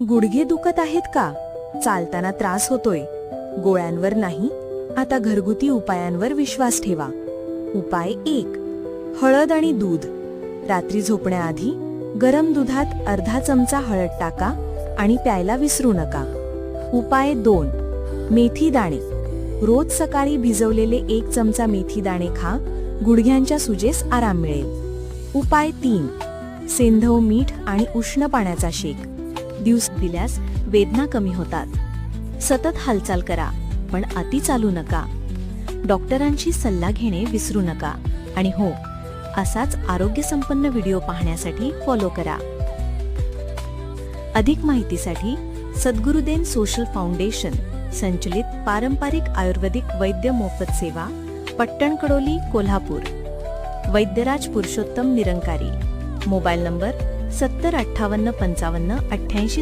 गुडघे दुखत आहेत का? चालताना त्रास होतोय? गोळ्यांवर नाही, आता घरगुती उपायांवर विश्वास ठेवा. उपाय 1. हळद आणि दूध. रात्री झोपण्याआधी गरम दुधात अर्धा चमचा हळद टाका आणि प्यायला विसरू नका. उपाय 2. मेथी दाणे. रोज सकाळी भिजवलेले 1 चमचा मेथी दाणे खा, गुडघ्यांच्या सुजेस आराम मिळेल. उपाय 3. सेंधव मीठ आणि उष्ण पाण्याचा शेक. दिवस दिल्यास वेदना कमी होतात. सतत हालचाल करा, पण अति चालू नका. डॉक्टरांशी सल्ला घेणे विसरू नका. आणि हो, असाच आरोग्यसंपन्न व्हिडिओ पाहण्यासाठी फॉलो करा. अधिक माहितीसाठी सद्गुरुदेव सोशल फाउंडेशन संचलित पारंपरिक आयुर्वेदिक वैद्य मोफत सेवा, पट्टण कडोली, कोल्हापूर. वैद्यराज पुरुषोत्तम निरंकारी. Mobile number 70 58 55 88